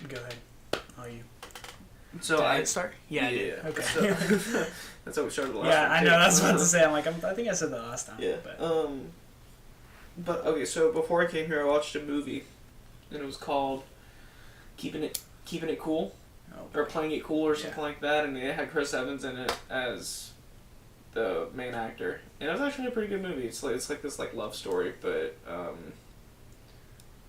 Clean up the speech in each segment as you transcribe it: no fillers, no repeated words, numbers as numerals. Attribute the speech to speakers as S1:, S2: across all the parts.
S1: Go ahead. Oh, you.
S2: So
S1: Did
S2: I
S1: I start? Yeah.
S2: yeah.
S1: Okay.
S2: So, that's how we started the last
S1: Yeah,
S2: one.
S1: I know. That's what I was about to say. I'm like, I think I said that last time.
S2: Yeah.
S1: But.
S2: But okay, so before I came here, I watched a movie, and it was called Keeping It Cool, or Playing It Cool, or something like that, and it had Chris Evans in it as the main actor, and it was actually a pretty good movie. It's like this love story, but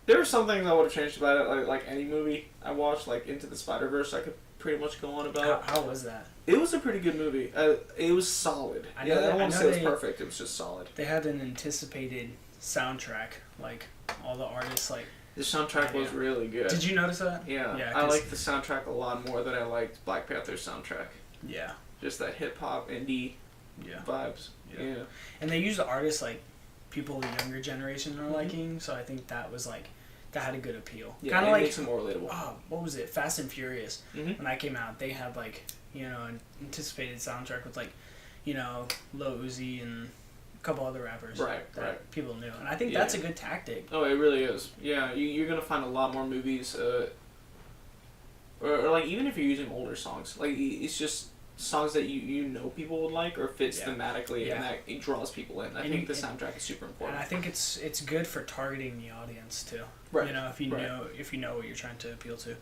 S2: there were some things I would have changed about it, like any movie I watched, like Into the Spider-Verse, I could pretty much go on about.
S1: How was that?
S2: It was a pretty good movie. It was solid. I don't want to say it was perfect. It was just solid.
S1: They had an anticipated soundtrack, like all the artists, like.
S2: The soundtrack was really good.
S1: Did you notice that?
S2: Yeah, I liked the soundtrack a lot more than I liked Black Panther's soundtrack.
S1: Yeah.
S2: Just that hip hop indie vibes. Yeah.
S1: And they used artists like people the younger generation are liking, so I think that was like that had a good appeal.
S2: Yeah,
S1: kind of like
S2: makes it more relatable.
S1: What was it? Fast and Furious.
S2: Mm-hmm.
S1: When that came out, they had like an anticipated soundtrack with like Lil Uzi and a couple other rappers that people knew, and I think that's a good tactic.
S2: Oh, it really is. Yeah, you're gonna find a lot more movies, or like even if you're using older songs, like it's just songs that you know people would like or fits thematically, and that it draws people in. I think the soundtrack is super important.
S1: And I think it's good for targeting the audience too.
S2: Right.
S1: If you know what you're trying to appeal to.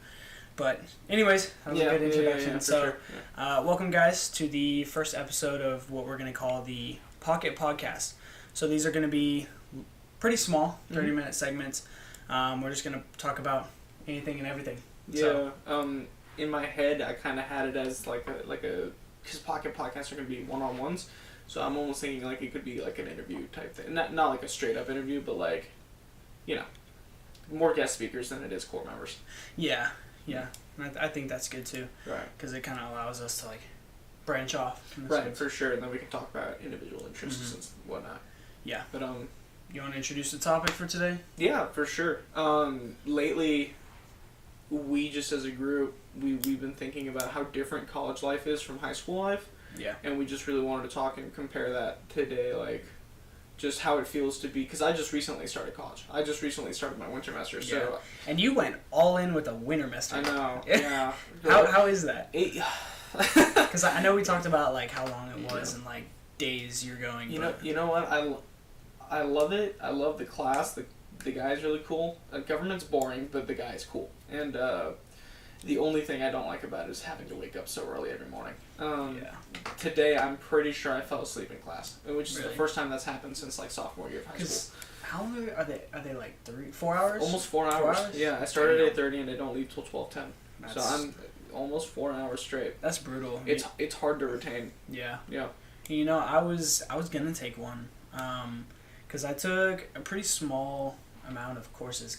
S1: But anyways, that was a good introduction.
S2: So,
S1: welcome guys to the first episode of what we're gonna call the Pocket Podcast. So these are gonna be pretty small, 30-minute segments. We're just gonna talk about anything and everything.
S2: Yeah. So, in my head, I kind of had it as like a because Pocket Podcasts are gonna be one-on-ones. So I'm almost thinking like it could be like an interview type thing, not like a straight up interview, but like, more guest speakers than it is core members.
S1: Yeah. And I think that's good too.
S2: Right.
S1: Because it kind of allows us to like branch off.
S2: Right, for sure, and then we can talk about individual interests and whatnot.
S1: Yeah.
S2: But
S1: you want to introduce the topic for today?
S2: Yeah, for sure. Lately, we just as a group, we've been thinking about how different college life is from high school life.
S1: Yeah.
S2: And we just really wanted to talk and compare that today, like, just how it feels to be, because I just recently started college. I just recently started my winter semester, so...
S1: And you went all in with a winter semester.
S2: I know, yeah.
S1: How is that? Because I know we talked about, like, how long it was and, like, days you're going.
S2: You know what? I love it. I love the class. The guy's really cool. Government's boring, but the guy's cool. And the only thing I don't like about it is having to wake up so early every morning. Today, I'm pretty sure I fell asleep in class, which is the first time that's happened since like sophomore year of high school.
S1: How long are they? Are they like 4 hours?
S2: Almost 4 hours.
S1: 4 hours?
S2: Yeah, I started at 8:30 and I don't leave till 12:10. So I'm almost 4 hours straight.
S1: That's brutal.
S2: It's hard to retain.
S1: Yeah.
S2: Yeah.
S1: I was gonna take one, because I took a pretty small amount of courses.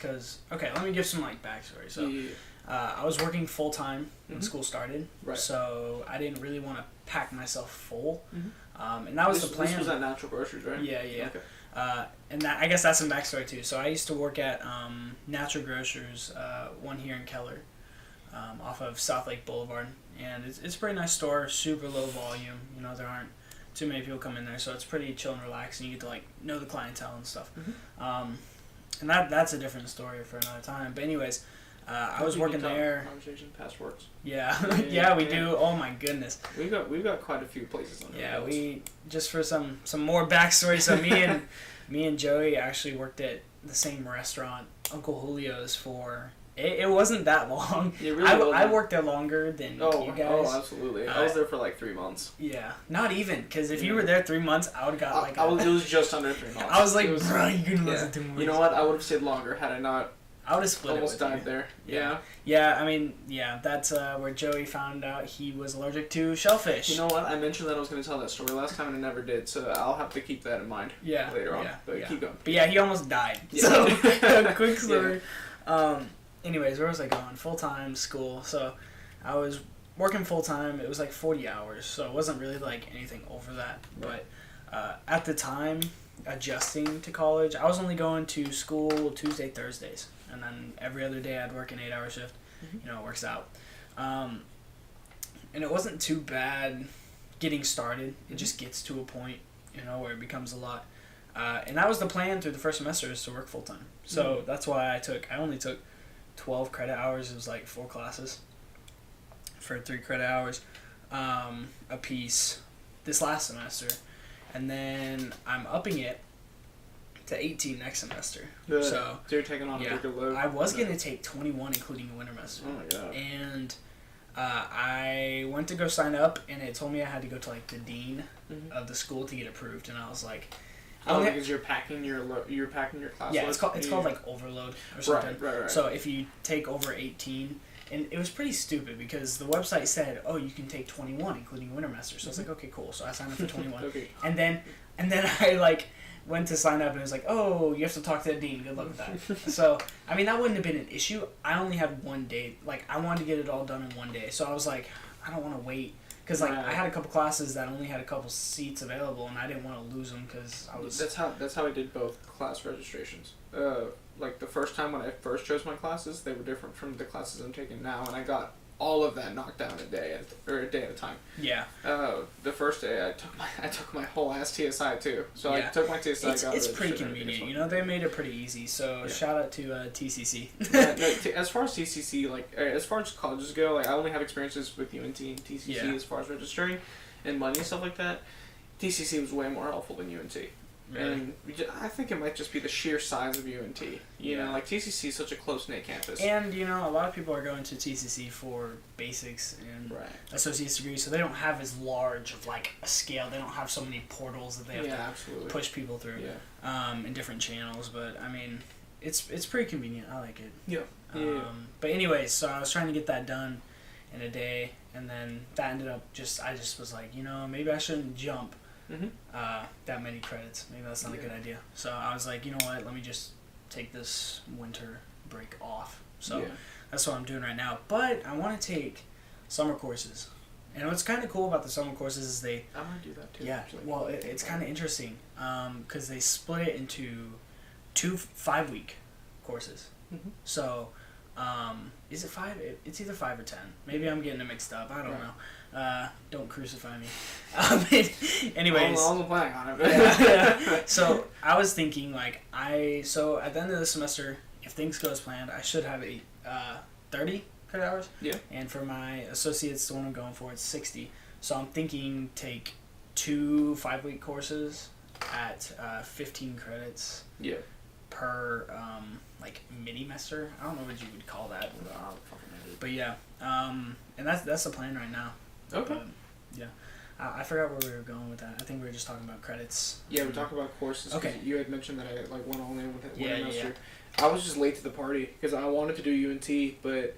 S1: Let me give some like backstory. So.
S2: Yeah.
S1: I was working full time when school started,
S2: right.
S1: So I didn't really want to pack myself full, and that was the plan.
S2: This was at Natural Groceries, right?
S1: Yeah.
S2: Okay.
S1: And I guess that's some backstory too. So I used to work at Natural Grocers, one here in Keller, off of South Lake Boulevard, and it's a pretty nice store, super low volume. There aren't too many people come in there, so it's pretty chill and relaxing. You get to like know the clientele and stuff, and that's a different story for another time. But anyways. I was working there.
S2: Conversation, past works.
S1: Yeah, we do. Oh my goodness.
S2: We've got quite a few places on there.
S1: Yeah, we just for some more backstory. So me and Joey actually worked at the same restaurant, Uncle Julio's, for. It wasn't that long. It really wasn't. I worked there longer than you guys.
S2: Oh, absolutely. I was there for like 3 months.
S1: Yeah, not even, because if you were there 3 months, I would have got like.
S2: It was just under 3 months.
S1: I was like, bro, you couldn't listen to me.
S2: You know what? I would have stayed longer had I not.
S1: I would have split
S2: almost
S1: it with
S2: died
S1: you.
S2: there.
S1: Yeah. I mean, that's where Joey found out he was allergic to shellfish.
S2: You know what? I mentioned that I was going to tell that story last time and I never did, so I'll have to keep that in mind later on. But keep going.
S1: But yeah, he almost died.
S2: Yeah.
S1: So, quick story. Anyways, where was I going? Full-time school. So I was working full-time. It was like 40 hours, so it wasn't really like anything over that. But at the time, adjusting to college, I was only going to school Tuesday, Thursdays. And then every other day I'd work an 8-hour shift. It works out. And it wasn't too bad getting started. It just gets to a point, where it becomes a lot. And that was the plan through the first semester, is to work full time. So that's why I only took 12 credit hours. It was like 4 classes for 3 credit hours a piece this last semester. And then I'm upping it to 18 next semester.
S2: Good.
S1: So
S2: you're taking on a bigger load.
S1: I was going to take 21, including a winter semester.
S2: Oh my god.
S1: And I went to go sign up, and it told me I had to go to like the dean of the school to get approved. And I was like,
S2: because you're packing your class.
S1: Yeah, it's called like overload or something.
S2: Right.
S1: So if you take over 18, and it was pretty stupid because the website said, oh, you can take 21, including winter semester. So I was like, okay, cool. So I signed up for 21.
S2: Okay.
S1: And then I like went to sign up, and it was like, oh, you have to talk to the dean. Good luck with that. So I mean, that wouldn't have been an issue. I only had one day. Like, I wanted to get it all done in one day. So I was like, I don't want to wait. Because like I had a couple classes that only had a couple seats available, and I didn't want to lose them because I was.
S2: That's how I did both class registrations. Like the first time when I first chose my classes, they were different from the classes I'm taking now, and I got all of that knocked down a day at a time.
S1: Yeah.
S2: The first day I took my whole ass TSI too. So I took my TSI.
S1: It's pretty convenient. You know, they made it pretty easy. So shout out to TCC.
S2: As far as TCC, like as far as colleges go, like I only have experiences with UNT and TCC as far as registering and money and stuff like that. TCC was way more helpful than UNT. Really? And I think it might just be the sheer size of UNT. You know, like TCC is such a close-knit campus.
S1: And, you know, a lot of people are going to TCC for basics and associate's degrees, so they don't have as large of, like, a scale. They don't have so many portals that they have to push people through in different channels. But, I mean, it's pretty convenient. I like it.
S2: Yeah.
S1: But anyways, so I was trying to get that done in a day, and then that ended up I just was like, you know, maybe I shouldn't jump that many credits. Maybe that's not a good idea. So I was like, you know what, let me just take this winter break off. So that's what I'm doing right now. But I want to take summer courses. And what's kind of cool about the summer courses is
S2: I want to do that too.
S1: Yeah, actually. Well, it's kind of interesting because they split it into 2 5-week courses. So is it 5? It's either 5 or 10. Maybe I'm getting it mixed up. I don't know. Don't crucify me. Anyways.
S2: I wasn't planning on it.
S1: So I was thinking, like, so at the end of the semester, if things go as planned, I should have 30 credit hours.
S2: Yeah.
S1: And for my associates, the one I'm going for, it's 60. So I'm thinking take 2 5-week courses at 15 credits.
S2: Yeah.
S1: Per like mini-mester. I don't know what you would call that. But yeah, and that's the plan right now.
S2: Okay.
S1: Yeah. I forgot where we were going with that. I think we were just talking about credits.
S2: Yeah, we're talking about courses.
S1: Okay.
S2: You had mentioned that I like went all in with it.
S1: Yeah.
S2: I was just late to the party because I wanted to do UNT, but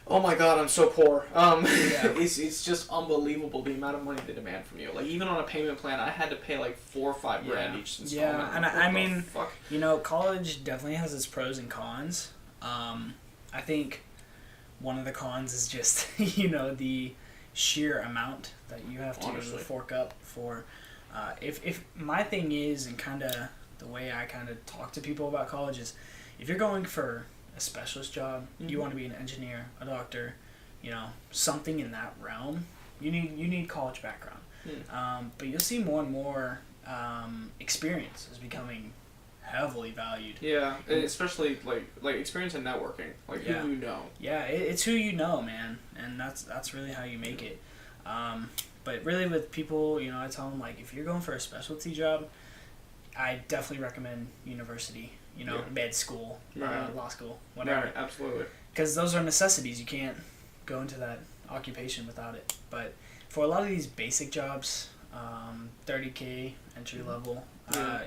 S2: oh my god, I'm so poor. It's just unbelievable the amount of money they demand from you. Like even on a payment plan, I had to pay like $4 or $5 grand each installment.
S1: Yeah, and I mean, you know, college definitely has its pros and cons. I think one of the cons is just you know the sheer amount that you have to fork up for. If my thing is, and kind of the way I kind of talk to people about college is, if you're going for a specialist job, you want to be an engineer, a doctor, you know, something in that realm, you need college background. But you'll see more and more experience is becoming heavily valued.
S2: Yeah, especially like experience in networking, like who you know.
S1: Yeah, it's who you know, man, and that's really how you make it. But really with people, you know, I tell them, like, if you're going for a specialty job, I definitely recommend university. You know, med school, law school, whatever.
S2: Right, absolutely.
S1: Because those are necessities. You can't go into that occupation without it. But for a lot of these basic jobs, $30K entry level,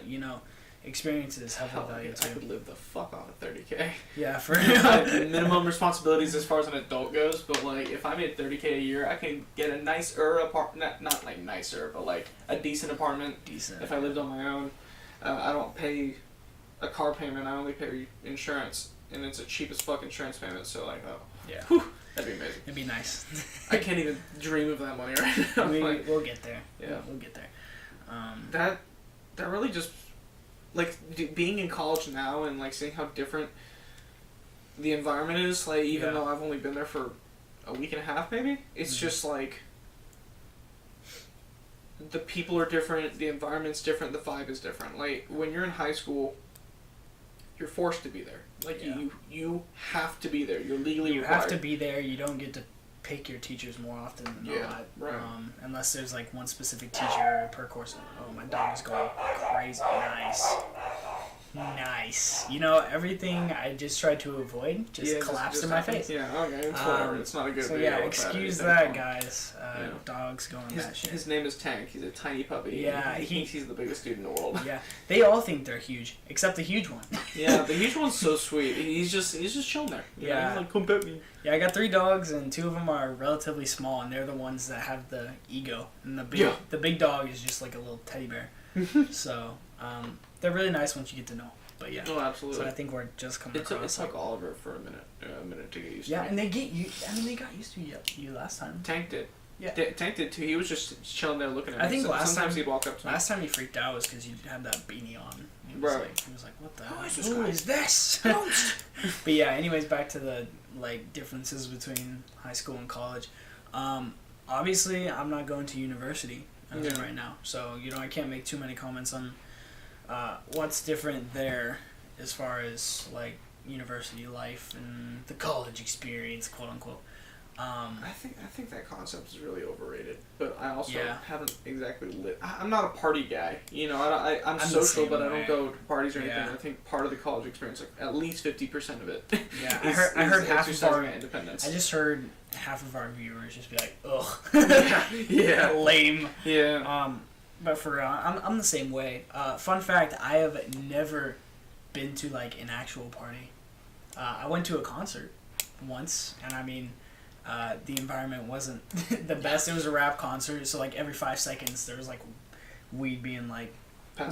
S1: you know, experience is heavily valued too.
S2: I could live the fuck off of $30K.
S1: Yeah, for
S2: minimum responsibilities as far as an adult goes. But like, if I made $30K a year, I can get a nicer apartment. Not like nicer, but like a decent apartment.
S1: Decent.
S2: If I lived on my own, I don't pay a car payment. I only pay insurance, and it's a cheap as fuck insurance payment. So like, that'd be amazing.
S1: It'd be nice.
S2: I can't even dream of that money right now.
S1: We'll get there. Yeah, we'll get there.
S2: That really just like being in college now and like seeing how different the environment is. Like even though I've only been there for a week and a half, maybe it's just like the people are different, the environment's different, the vibe is different. Like when you're in high school, you're forced to be there. Like
S1: Yeah.
S2: you have to be there. You're legally
S1: You
S2: required.
S1: have to be there. You don't get to pick your teachers more often than not.
S2: Right.
S1: Unless there's like one specific teacher per course. Oh, my dog is going crazy. Nice. You know, everything I just tried to avoid just collapsed in my face.
S2: Yeah, okay, it's whatever. It's not a good
S1: So
S2: video.
S1: yeah, excuse that, guys. Dog's going that shit.
S2: His name is Tank. He's a tiny puppy.
S1: Yeah,
S2: he thinks he's the biggest dude in the world.
S1: Yeah, they all think they're huge, except the huge one.
S2: Yeah, the huge one's so sweet. He's just chilling there.
S1: Yeah.
S2: He's like, come pet me.
S1: Yeah, I got 3 dogs, and 2 of them are relatively small, and they're the ones that have the ego. And the big dog is just like a little teddy bear. So, they're really nice once you get to know. But yeah.
S2: Oh, absolutely.
S1: So I think we're just coming across.
S2: It took Oliver for a minute to get used to.
S1: Yeah, and they get you. I mean, they got used to you last time.
S2: Tank did.
S1: Yeah.
S2: Tank did too. He was just chilling there looking at me.
S1: I think
S2: sometimes he'd walk up to me.
S1: Last time he freaked out was because you had that beanie on. He was like, what the hell?
S2: Who is
S1: this? But yeah, anyways, back to the like differences between high school and college. Obviously, I'm not going to university right now, so I can't make too many comments on what's different there as far as like university life and the college experience, quote unquote.
S2: I think that concept is really overrated, but I also
S1: Yeah.
S2: haven't exactly I'm not a party guy, I'm
S1: the
S2: social,
S1: same
S2: but I
S1: way.
S2: don't go to parties or anything.
S1: Yeah.
S2: I think part of the college experience, like at least 50% of it.
S1: Yeah,
S2: is,
S1: I heard
S2: is
S1: half of
S2: exercising
S1: our
S2: my independence.
S1: I just heard half of our viewers just be like, ugh,
S2: Yeah.
S1: lame.
S2: Yeah.
S1: But for real, I'm the same way. Fun fact: I have never been to like an actual party. I went to a concert once, and I mean, the environment wasn't the best. It was a rap concert, so like every 5 seconds there was like weed being like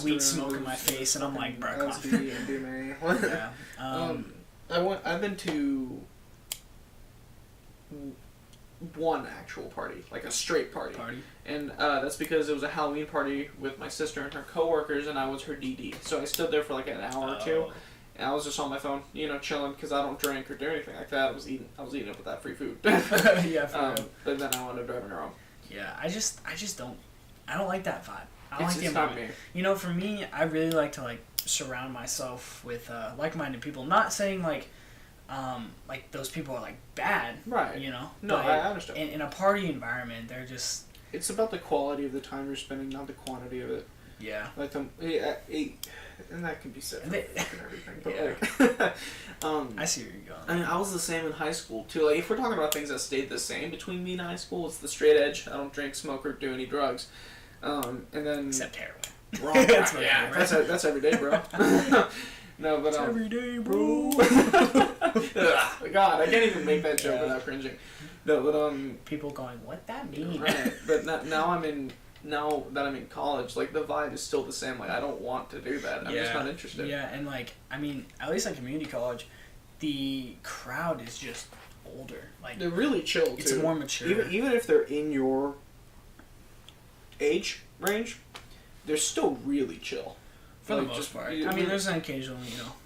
S1: weed smoke in my face, and I'm like, bro, come on.
S2: LSD, MDMA.
S1: Yeah.
S2: I've been to one actual party, like a straight party. And that's because it was a Halloween party with my sister and her coworkers, and I was her DD. So I stood there for like an hour or two, and I was just on my phone, chilling, because I don't drink or do anything like that. I was eating up with that free food.
S1: Yeah, for real.
S2: But then I wound up driving her home.
S1: Yeah, I just I don't like that vibe. I don't like the
S2: It's not
S1: environment.
S2: me.
S1: For me, I really like to like surround myself with like-minded people. Not saying like those people are like bad,
S2: Right.
S1: No,
S2: but I understand.
S1: In a party environment, they're just
S2: It's about the quality of the time you're spending, not the quantity of it.
S1: yeah.
S2: Like and that can be said for fucking everything. But
S1: Yeah.
S2: like,
S1: I see where you're going.
S2: I mean, I was the same in high school too. Like, if we're talking about things that stayed the same between me and high school, it's the straight edge. I don't drink, smoke, or do any drugs. And then
S1: Except heroin.
S2: wrong.
S1: That's
S2: Yeah,
S1: right.
S2: that's every day, bro. No, but
S1: Every day, bro.
S2: God, I can't even make that joke without cringing. No, but
S1: People going, what that mean?
S2: right. But now that I'm in college, like the vibe is still the same. Like I don't want to do that. I'm just not interested.
S1: Yeah, and like I mean, at least at community college, the crowd is just older. Like
S2: They're really chill too.
S1: it's more mature.
S2: Even if they're in your age range, they're still really chill.
S1: For the most part. I mean, there's an occasional,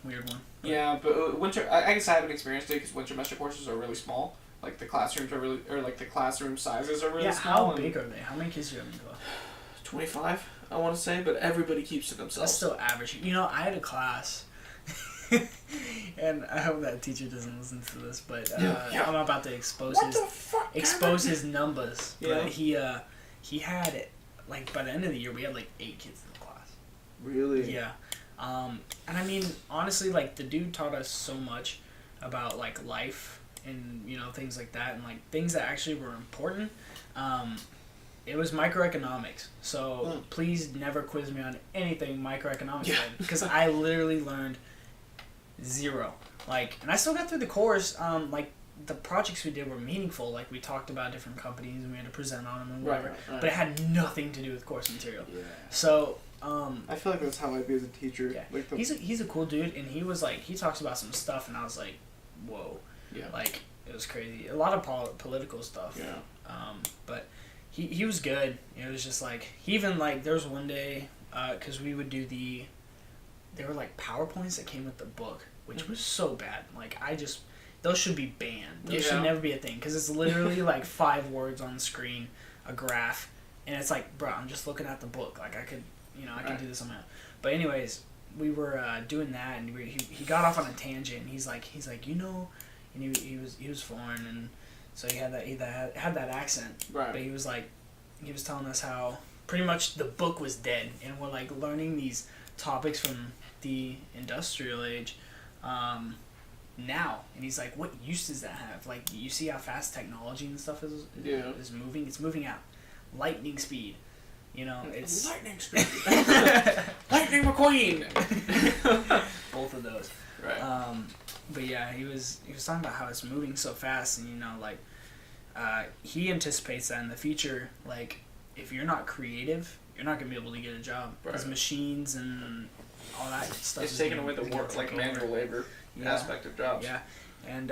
S1: weird one. But
S2: Yeah, but winter. I guess I haven't experienced it because winter semester courses are really small. Like the classrooms are really, or like the classroom sizes are really
S1: yeah,
S2: small.
S1: how big are they? How many kids do you have in class?
S2: 25, I want to say, but everybody keeps to
S1: That's
S2: themselves.
S1: still average. I had a class, and I hope that teacher doesn't listen to this, but
S2: Yeah.
S1: I'm about to expose
S2: What the fuck?
S1: his numbers.
S2: Yeah.
S1: But he had like by the end of the year we had like 8 kids in the class.
S2: Really?
S1: Yeah. And I mean, honestly, like, the dude taught us so much about, like, life and, things like that, and, like, things that actually were important. It was microeconomics, so please never quiz me on anything microeconomics, because I literally learned 0. Like, and I still got through the course, like, the projects we did were meaningful, like, we talked about different companies, and we had to present on them and whatever,
S2: Right.
S1: but it had nothing to do with course material.
S2: Yeah.
S1: So,
S2: I feel like that's how I'd be as a teacher.
S1: yeah,
S2: Like
S1: he's a cool dude, and he was like, he talks about some stuff, and I was like, whoa,
S2: Yeah.
S1: like it was crazy. A lot of political stuff.
S2: Yeah.
S1: But he was good. It was just like he even like there was one day, because we would do there were like PowerPoints that came with the book, which was so bad. Like those should be banned. Those should never be a thing, because it's literally like 5 words on the screen, a graph, and it's like, bro, I'm just looking at the book. Like I could. I can do this on my own. But anyways, we were doing that, and he got off on a tangent. He's like, and he was foreign, and so he had that accent.
S2: Right.
S1: But he was telling us how pretty much the book was dead, and we're like learning these topics from the industrial age, now. And he's like, what use does that have? Like, you see how fast technology and stuff is moving. It's moving at lightning speed. You know, it's
S2: lightning speed. Lightning McQueen.
S1: Both of those.
S2: Right.
S1: But yeah, he was talking about how it's moving so fast, and you know, like, he anticipates that in the future, like, if you're not creative, you're not gonna be able to get a job because machines and all that stuff.
S2: It's taking away the work, like manual labor aspect of jobs.
S1: Yeah, and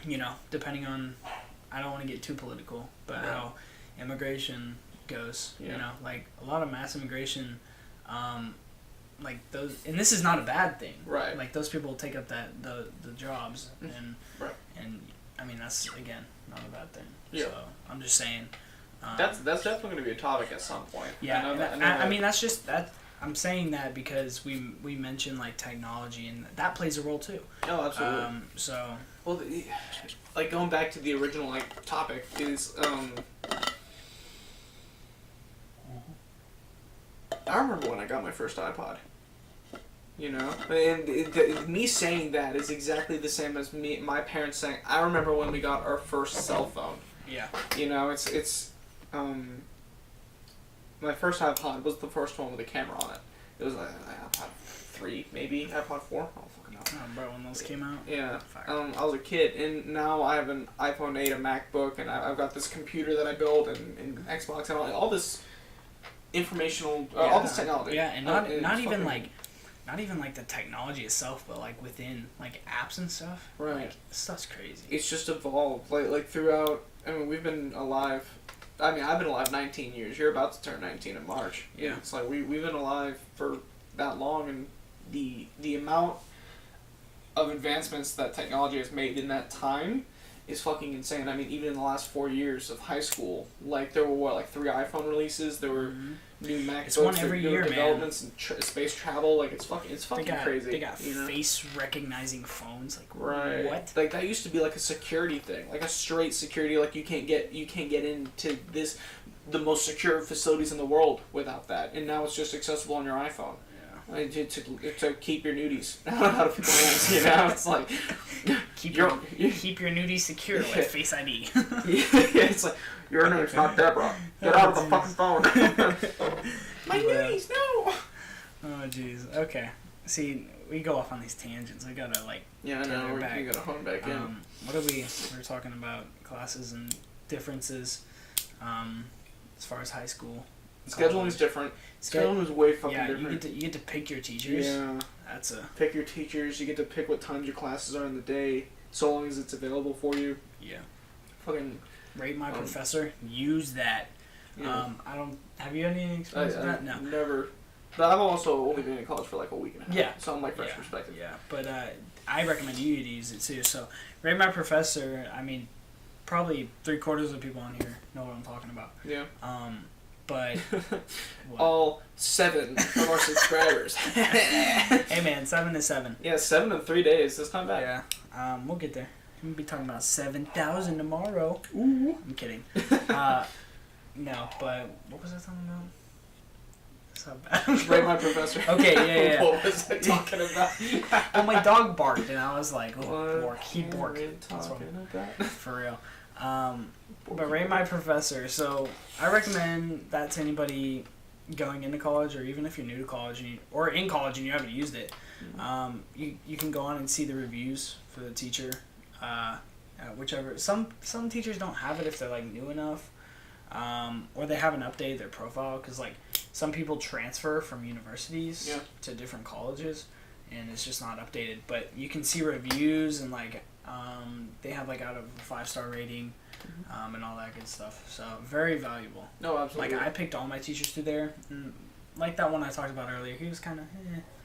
S1: you know, depending on, I don't want to get too political, but how immigration goes, you know, like a lot of mass immigration, like those, and this is not a bad thing,
S2: right?
S1: Like those people take up the jobs, and and I mean that's again not a bad thing. Yeah. So I'm just saying.
S2: That's definitely going to be a topic at some point.
S1: Yeah, I mean that's just that. I'm saying that because we mentioned like technology, and that plays a role too.
S2: Oh, absolutely.
S1: So
S2: well, like going back to the original like topic is I remember when I got my first iPod. You know, and me saying that is exactly the same as my parents saying. I remember when we got our first cell phone.
S1: Yeah.
S2: You know, it's my first iPod was the first one with a camera on it. It was like iPod 3, maybe iPod 4. I don't fucking know.
S1: Oh, bro, when those came out.
S2: Yeah. I was a kid, and now I have an iPhone 8, a MacBook, and I've got this computer that I built, and Xbox, and all this informational, all this technology.
S1: Yeah, and not even like the technology itself, but like within like apps and stuff.
S2: Right.
S1: Like, stuff's crazy.
S2: It's just evolved like throughout. I mean, we've been alive. I mean, I've been alive 19 years. You're about to turn 19 in March.
S1: Yeah.
S2: It's like we've been alive for that long, and the amount of advancements that technology has made in that time is fucking insane. I mean, even in the last 4 years of high school, like there were 3 iPhone releases. There were new MacBooks.
S1: It's one every year,
S2: developments and space travel. Like it's fucking crazy.
S1: They got face recognizing phones. Like what?
S2: Like that used to be like a security thing, like a straight security. Like you can't get into the most secure facilities in the world without that. And now it's just accessible on your iPhone. To keep your nudies out of people's hands, you know, it's like
S1: keep your nudies secure with Face ID.
S2: It's like your name's not Deborah. Get out of the fucking phone. My nudies, no.
S1: Oh jeez. Okay. See, we go off on these tangents. We gotta like.
S2: Yeah, I know. We gotta hone back in.
S1: What are we were talking about classes and differences, as far as high school.
S2: Scheduling is different. Scheduling is way fucking different.
S1: You get to pick your teachers.
S2: Yeah. Pick your teachers. You get to pick what times your classes are in the day, so long as it's available for you.
S1: Yeah.
S2: Fucking.
S1: Rate my professor. Use that.
S2: Yeah.
S1: Have you had any experience with that? No.
S2: Never. But I've also only been in college for like a week and a half.
S1: Yeah.
S2: So I'm like fresh perspective.
S1: Yeah. But I recommend you to use it too. So rate my professor. I mean, probably 3/4 of the people on here know what I'm talking about.
S2: Yeah.
S1: But
S2: all 7 of our subscribers.
S1: Hey man, 7 is 7.
S2: Yeah, 7 in 3 days. That's not bad.
S1: Yeah. We'll get there. I'm gonna be talking about 7,000 tomorrow.
S2: Ooh.
S1: I'm kidding. No, but what was I talking about? It's not bad.
S2: Rate my professor.
S1: Okay, yeah.
S2: What was I talking about?
S1: Well, my dog barked, and I was like, oh, bork. He borked.
S2: Talking about?
S1: For real. But rate my professor. So I recommend that to anybody going into college, or even if you're new to college or in college and you haven't used it. You can go on and see the reviews for the teacher. Whichever. Some teachers don't have it if they're like new enough, or they haven't updated their profile, because like some people transfer from universities to different colleges, and it's just not updated. But you can see reviews, and like they have like out of 5-star rating, and all that good stuff. So very valuable.
S2: No, absolutely.
S1: Like I picked all my teachers through there, and like that one I talked about earlier, he was kind of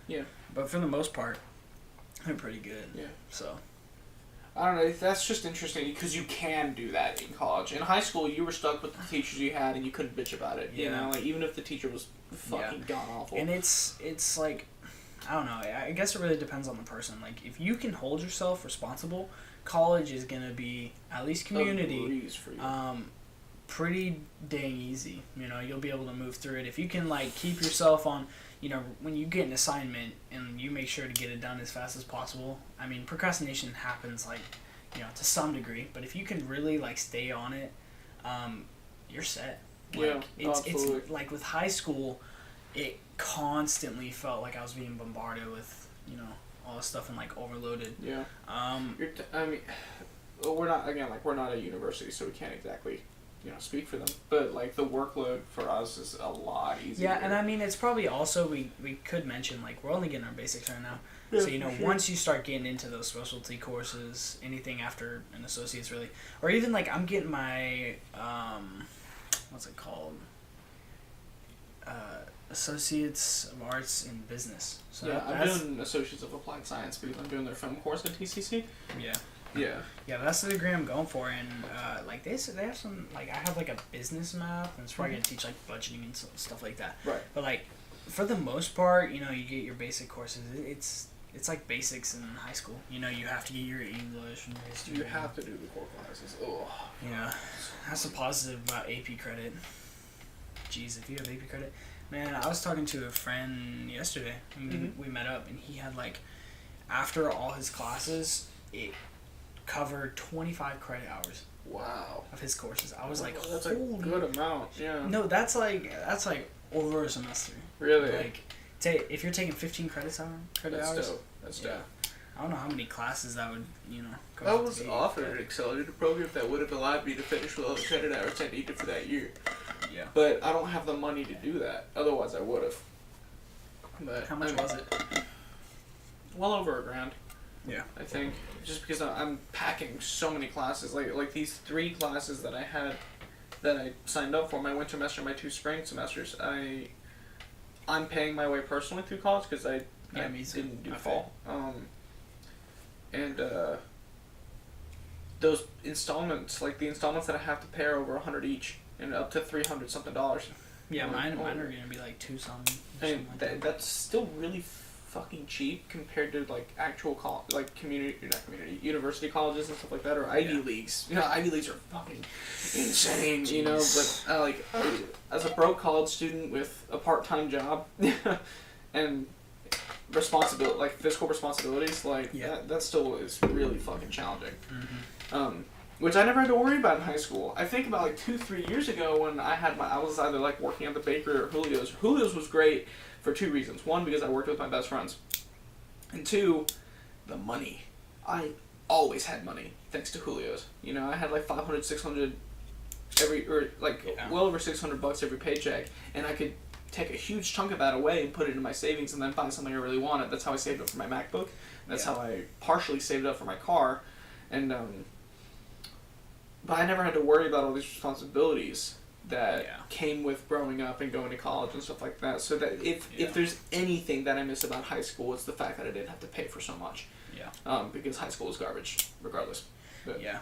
S2: yeah.
S1: But for the most part, they're pretty good.
S2: Yeah.
S1: So.
S2: I don't know, that's just interesting because you can do that in college. In high school, you were stuck with the teachers you had and you couldn't bitch about it. You know, like even if the teacher was fucking god awful.
S1: And it's like, I don't know. I guess it really depends on the person. Like, if you can hold yourself responsible, college is gonna be, at least community,
S2: a breeze for you.
S1: pretty dang easy. You know, you'll be able to move through it if you can like keep yourself on. You know, when you get an assignment and you make sure to get it done as fast as possible. I mean, procrastination happens like, you know, to some degree, but if you can really like stay on it, you're set. Like,
S2: yeah,
S1: it's like with high school, it constantly felt like I was being bombarded with, you know, all this stuff and like overloaded.
S2: Yeah. I mean, we're not a university, so we can't exactly, you know, speak for them. But like the workload for us is a lot easier.
S1: Yeah, and I mean it's probably also we could mention like we're only getting our basics right now.
S2: Yeah,
S1: so you know,
S2: sure.
S1: once you start getting into those specialty courses, anything after an associate's really, or even like I'm getting my what's it called? Associates of Arts in Business. So
S2: yeah, I'm doing Associates of Applied Science because I'm doing their film course at TCC.
S1: Yeah.
S2: Yeah,
S1: that's the degree I'm going for, and like they have some like I have like a business math, and it's probably gonna teach like budgeting and stuff like that.
S2: Right.
S1: But like for the most part, you know, you get your basic courses. It's like basics in high school. You know, you have to get your English and your history.
S2: you have to do the core classes. Oh.
S1: Yeah, that's a positive about AP credit. Jeez, if you have AP credit, man. I was talking to a friend yesterday, and we met up, and he had like after all his classes, it covered 25 credit hours.
S2: Wow.
S1: Of his courses. I was like,
S2: that's
S1: holy.
S2: a good amount. Yeah.
S1: No, that's like over a semester.
S2: Really?
S1: Like, if you're taking 15 credit hours.
S2: That's dope. That's dope.
S1: I don't know how many classes that would, you know.
S2: I was offered an accelerated program that would have allowed me to finish with all the credit hours I needed for that year.
S1: Yeah.
S2: But I don't have the money to do that. Otherwise, I would have. But
S1: how much was it?
S2: Well over $1,000.
S1: Yeah.
S2: I think just because I'm packing so many classes, like these 3 classes that I had, that I signed up for, my winter semester, my 2 spring semesters. I'm paying my way personally through college because I didn't do fall. And those installments, like the installments that I have to pay are over $100 each, and up to $300 something.
S1: Yeah, mine are gonna be like 2 something.
S2: And that's still really fucking cheap compared to like actual university colleges and stuff like that, or Ivy Leagues. You know, Ivy Leagues are fucking insane. You know, but like as a broke college student with a part-time job and physical responsibilities, like that still is really fucking challenging. Which I never had to worry about in high school. I think about like 2-3 years ago when I was either like working at the bakery or Julio's. Julio's was great for 2 reasons. 1, because I worked with my best friends. And 2, the money. I always had money thanks to Julio's. You know, I had like $500, $600 well over $600 every paycheck, and I could take a huge chunk of that away and put it in my savings and then buy something I really wanted. That's how I saved up for my MacBook. That's how I partially saved up for my car. And but I never had to worry about all these responsibilities that came with growing up and going to college and stuff like that. So that if there's anything that I miss about high school, it's the fact that I didn't have to pay for so much. Yeah. Because high school is garbage, regardless. But
S1: yeah.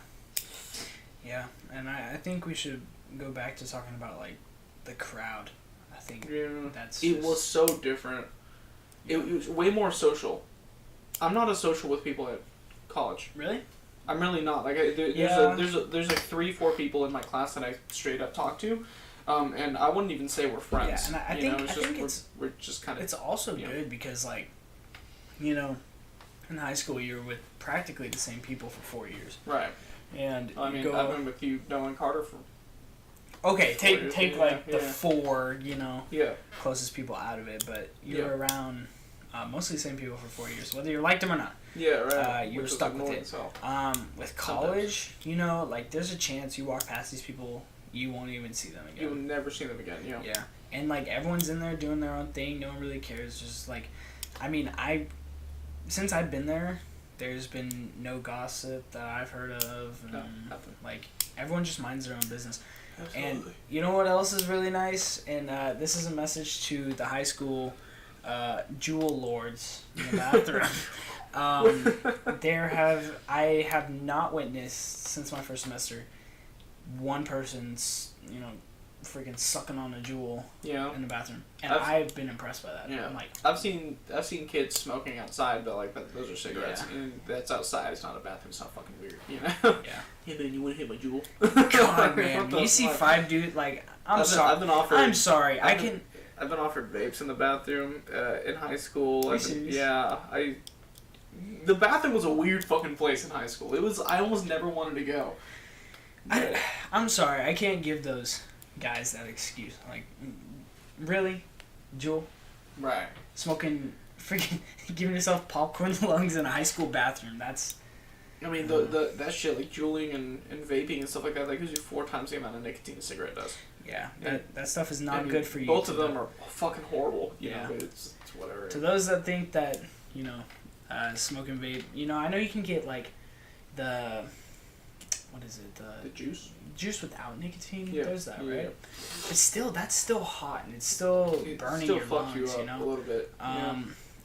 S1: Yeah, and I think we should go back to talking about like the crowd. I think
S2: it was so different. It was way more social. I'm not as social with people at college.
S1: Really?
S2: I'm really not. Like there's like 3-4 people in my class that I straight up talk to, and I wouldn't even say we're friends.
S1: Yeah, and I think
S2: we're just kind of.
S1: It's also good because like, you know, in high school you're with practically the same people for 4 years.
S2: Right.
S1: And
S2: I mean, I've been with you, Noah and Carter for.
S1: Okay, take the 4, you know, closest people out of it, but you're around mostly the same people for 4 years, whether you liked them or not.
S2: Yeah, right.
S1: You were stuck with it. With college, you know, like there's a chance you walk past these people, you won't even see them again.
S2: You'll never see them again. Yeah.
S1: Yeah, and like everyone's in there doing their own thing. No one really cares. Just like, I mean, since I've been there, there's been no gossip that I've heard of. And,
S2: nothing.
S1: Like everyone just minds their own business.
S2: Absolutely.
S1: And you know what else is really nice? And this is a message to the high school jewel lords in the bathroom. I have not witnessed since my first semester one person's, you know, freaking sucking on a jewel
S2: Yeah.
S1: in the bathroom, and I've been impressed by that.
S2: Yeah.
S1: I'm like,
S2: I've seen kids smoking outside, but like those are cigarettes, and that's outside. It's not a bathroom. It's not fucking weird, you know.
S1: Yeah.
S2: Hey man, you want to hit my jewel?
S1: God, man, you see 5 dudes like I'm sorry.
S2: I've been offered.
S1: I'm sorry.
S2: I've been offered vapes in the bathroom in high school.
S1: Are you serious?
S2: Yeah, the bathroom was a weird fucking place in high school. It was. I almost never wanted to go.
S1: I'm sorry. I can't give those guys that excuse. Like, really, Jewel?
S2: Right.
S1: Smoking, freaking, giving yourself popcorn lungs in a high school bathroom. That's.
S2: I mean, that shit, like juuling and vaping and stuff like that gives you 4 times the amount of nicotine a cigarette does.
S1: Yeah, that stuff is not good for you.
S2: Both of them are fucking horrible. You
S1: Yeah.
S2: know, but it's whatever.
S1: To those that think that, smoking vape, I know you can get, like, the. What is it?
S2: The juice?
S1: Juice without nicotine.
S2: Yeah.
S1: There's that,
S2: Yeah.
S1: Right? But still, that's still hot and it's still burning your lungs,
S2: you up a little bit.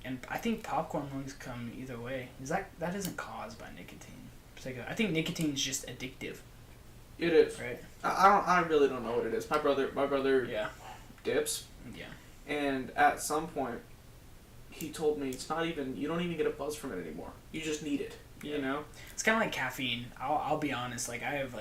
S1: And I think popcorn lungs come either way. That isn't caused by nicotine? I think nicotine is just addictive.
S2: It is.
S1: Right.
S2: I really don't know what it is. My brother.
S1: Yeah.
S2: Dips.
S1: Yeah.
S2: And at some point, he told me it's not even. You don't even get a buzz from it anymore. You just need it.
S1: Yeah.
S2: You know.
S1: It's kind of like caffeine. I'll be honest. Like, I have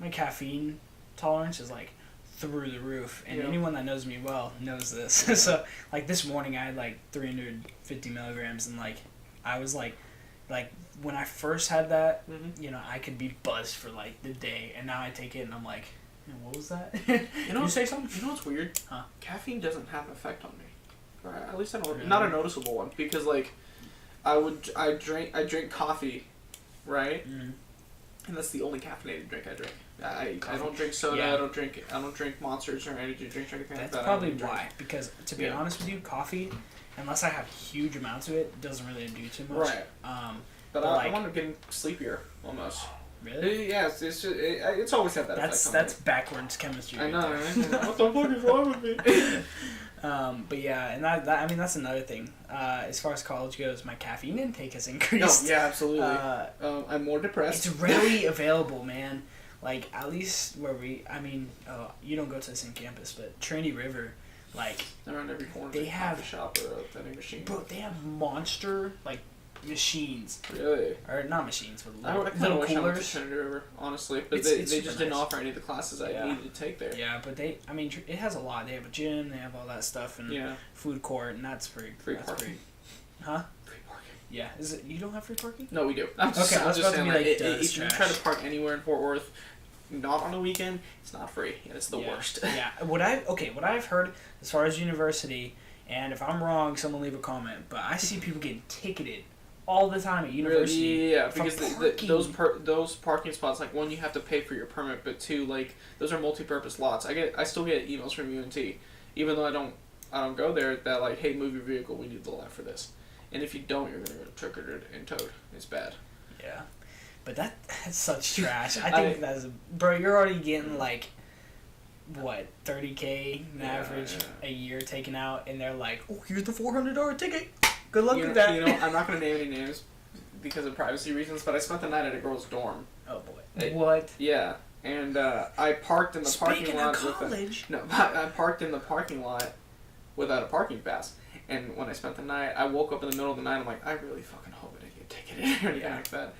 S1: my caffeine tolerance is like through the roof, and anyone that knows me well knows this. So like this morning I had 350 milligrams, and I was like when I first had that, I could be buzzed for the day, and now I take it and I'm like, what was that? You say something?
S2: You know what's weird?
S1: Huh?
S2: Caffeine doesn't have an effect on me. Or at least I don't.
S1: Really?
S2: Not a noticeable one, because I drink coffee, right?
S1: Mm-hmm.
S2: And that's the only caffeinated drink I drink. I don't drink soda.
S1: Yeah.
S2: I don't drink Monsters or energy drinks or anything like that.
S1: That's probably why. Because to be honest with you, coffee, unless I have huge amounts of it, doesn't really do too much.
S2: Right. But I end up getting sleepier almost.
S1: Really?
S2: Yeah, it's just it's always had that effect on me.
S1: That's backwards chemistry.
S2: I know.
S1: Right?
S2: What the fuck is wrong with me?
S1: But yeah, and that's another thing. As far as college goes, my caffeine intake has increased.
S2: No, yeah, absolutely. I'm more depressed.
S1: It's rarely available, man. At least where you don't go to the same campus, but Trinity River,
S2: around every corner.
S1: They have
S2: a shop or a vending machine.
S1: Bro, they have monster machines.
S2: Really?
S1: Or not machines, but
S2: I
S1: little
S2: wish I went to
S1: coolers.
S2: Trinity River, honestly, but
S1: It's
S2: they
S1: super
S2: just didn't
S1: nice.
S2: offer any of the classes I needed to take there.
S1: Yeah, but it has a lot. They have a gym, they have all that stuff, and food court, and that's pretty.
S2: Free parking.
S1: Huh?
S2: Free parking.
S1: Yeah. Is it? You don't have free parking?
S2: No, we do.
S1: I was about to be like,
S2: if you try to park anywhere in Fort Worth, not on a weekend, it's not free, and it's the worst.
S1: Yeah. What I've heard as far as university, and if I'm wrong, someone leave a comment. But I see people getting ticketed all the time at university.
S2: Yeah, because those parking spots, one, you have to pay for your permit, but two, those are multi-purpose lots. I still get emails from UNT, even though I don't go there, that hey, move your vehicle, we need the lot for this, and if you don't, you're gonna get ticketed and towed. It's bad.
S1: Yeah, but that's such trash. I think bro. You're already getting what, $30K average a year taken out, and they're like, oh, here's the $400 ticket. Good luck with that.
S2: I'm not going to name any names because of privacy reasons, but I spent the night at a girl's dorm.
S1: Oh boy. What?
S2: Yeah, and I parked in the parking lot. I parked in the parking lot without a parking pass, and when I spent the night, I woke up in the middle of the night. I'm like, I really fucking hope I didn't get ticketed or anything like that.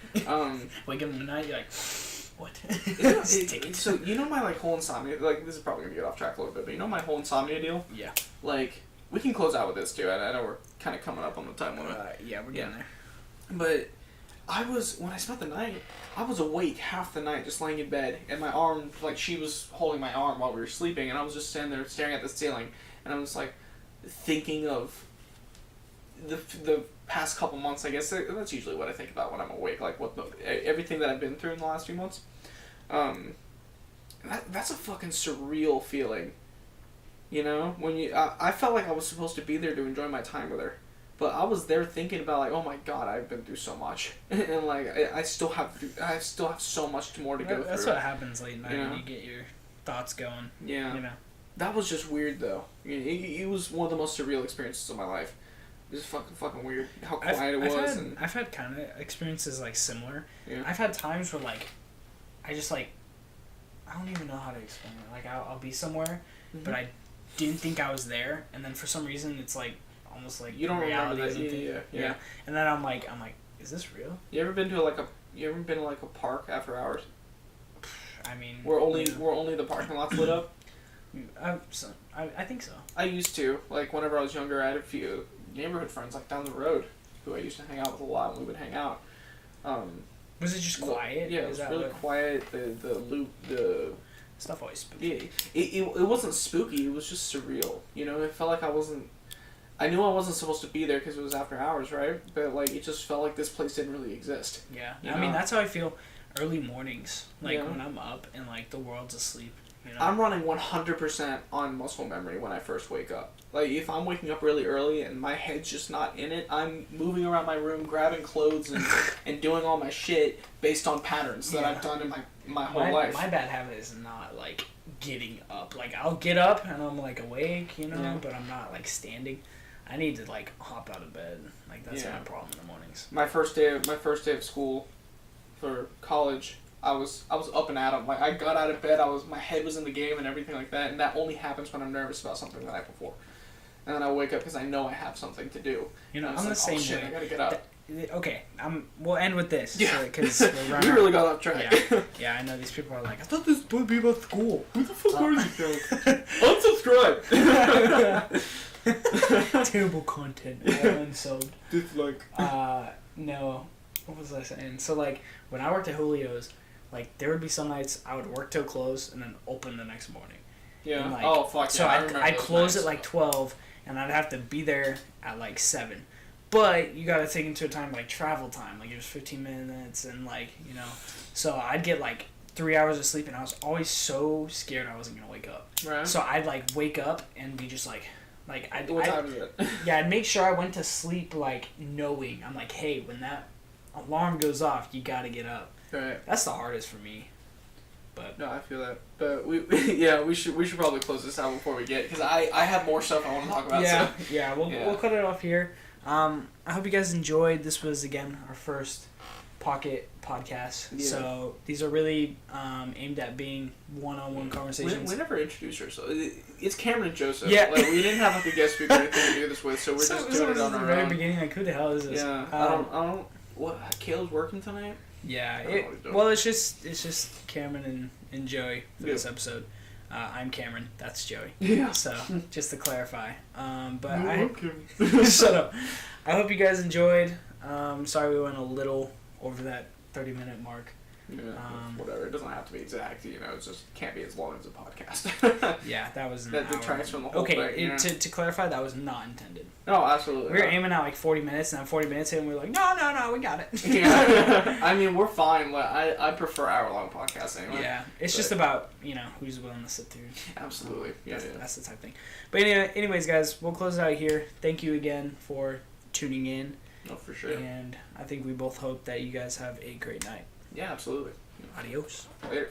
S1: Wake up in the night, you're like, what?
S2: So my whole insomnia. This is probably gonna get off track a little bit, but my whole insomnia deal.
S1: Yeah.
S2: We can close out with this too. I know we're kind of coming up on the time limit.
S1: Yeah, we're getting there.
S2: But when I spent the night, I was awake half the night, just laying in bed, and my arm, she was holding my arm while we were sleeping, and I was just standing there staring at the ceiling, and I was thinking of the past couple months. I guess that's usually what I think about when I'm awake, everything that I've been through in the last few months. That's a fucking surreal feeling. When I felt like I was supposed to be there to enjoy my time with her, but I was there thinking about oh my god, I've been through so much, and I still have so much more to go through.
S1: That's what happens late night when you get your thoughts going.
S2: Yeah. That was just weird though. It was one of the most surreal experiences of my life. It was fucking weird how quiet it was.
S1: I've had kind of experiences similar.
S2: Yeah.
S1: I've had times where I just I don't even know how to explain it. Like I'll be somewhere,
S2: Mm-hmm.
S1: but I didn't think I was there, and then for some reason it's like almost like
S2: You don't remember
S1: reality
S2: that.
S1: isn't it?
S2: Yeah.
S1: And then I'm like, is this real?
S2: You ever been to a park after hours?
S1: I mean,
S2: Where only the parking lots lit up?
S1: I think so.
S2: I used to. Like, whenever I was younger, I had a few neighborhood friends, like, down the road, who I used to hang out with a lot, and we would hang out.
S1: Was it just quiet?
S2: Yeah, it was really quiet. The
S1: stuff always spooky.
S2: it wasn't spooky. It was just surreal. You know, it felt like I knew I wasn't supposed to be there because it was after hours, right? But, like, it just felt like this place didn't really exist.
S1: Yeah.
S2: You
S1: I
S2: know?
S1: mean, that's how I feel early mornings. Like,
S2: Yeah.
S1: when I'm up and, like, the world's asleep. You know?
S2: I'm running 100% on muscle memory when I first wake up. Like, if I'm waking up really early and my head's just not in it, I'm moving around my room, grabbing clothes, and doing all my shit based on patterns that I've done in my whole life.
S1: My bad habit is not, like, getting up. Like, I'll get up and I'm, like, awake, you know,
S2: Yeah.
S1: but I'm not, like, standing. I need to, like, hop out of bed. Like, that's
S2: Yeah.
S1: my problem in the mornings.
S2: My first day of school for college, I was up and at 'em. Like, I got out of bed, my head was in the game and everything like that, and that only happens when I'm nervous about something the night before. And then I wake up because I know I have something to do.
S1: You know,
S2: And
S1: I'm the
S2: like,
S1: same
S2: oh, shit,
S1: way.
S2: I gotta get up.
S1: Okay, we'll end with this.
S2: Yeah.
S1: Because
S2: we really got off track.
S1: Yeah. Yeah, I know these people are like, I thought this would be about school.
S2: Who the fuck are you guys? Unsubscribe!
S1: Terrible content. Unsubbed.
S2: Dislike.
S1: No. What was I saying? So, like, when I worked at Julio's, like, there would be some nights I would work till close and then open the next morning.
S2: Yeah.
S1: And, like,
S2: Oh, fuck
S1: so
S2: yeah.
S1: I'd close at, like, 12, and I'd have to be there at, like, 7. But you gotta take into account, like, travel time. Like, it was 15 minutes, and, like, you know. So I'd get, like, 3 hours of sleep, and I was always so scared I wasn't gonna wake up.
S2: Right.
S1: So I'd, like, wake up and be just, like
S2: What time is it?
S1: yeah, I'd make sure I went to sleep, like, knowing. I'm like, hey, when that alarm goes off, you gotta get up.
S2: Right.
S1: That's the hardest for me. But
S2: No, I feel that. But we should probably close this out before we get, because I have more stuff I want to talk about.
S1: yeah,
S2: So.
S1: yeah, we'll cut it off here. I hope you guys enjoyed. This was, again, our first Pocket podcast.
S2: Yeah.
S1: So these are really aimed at being one-on-one conversations.
S2: We never introduced ourselves. It's Cameron and Joseph.
S1: Yeah.
S2: Like, we didn't have like a guest speaker or anything to do this with, so we're just doing it on
S1: the
S2: our
S1: very
S2: own.
S1: beginning. Like, who the hell is this?
S2: Yeah. I don't. What? Caleb's working tonight.
S1: Yeah.
S2: I don't know what he's doing.
S1: Well, it's just Cameron and Joey for this
S2: Yeah.
S1: episode. I'm Cameron. That's Joey.
S2: Yeah.
S1: So just to clarify. But
S2: Okay.
S1: shut up. I hope you guys enjoyed. Sorry we went a little over that 30-minute mark.
S2: Yeah, whatever. It doesn't have to be exact. You know, it just can't be as long as a podcast.
S1: Yeah, that was an
S2: That
S1: hour.
S2: detracts from the whole
S1: Okay,
S2: thing. Yeah.
S1: to clarify, that was not intended.
S2: No, absolutely.
S1: We were
S2: not.
S1: aiming at like 40 minutes, and then 40 minutes in, we were like, no, we got it.
S2: Yeah. I mean, we're fine. Like, I prefer hour-long podcasts anyway.
S1: Yeah, it's
S2: But-
S1: just about, who's willing to sit through.
S2: Absolutely. Yeah.
S1: That's the type of thing. But anyways, guys, we'll close it out here. Thank you again for tuning in.
S2: No, for sure.
S1: And I think we both hope that you guys have a great night.
S2: Yeah, absolutely.
S1: Adios.
S2: Later.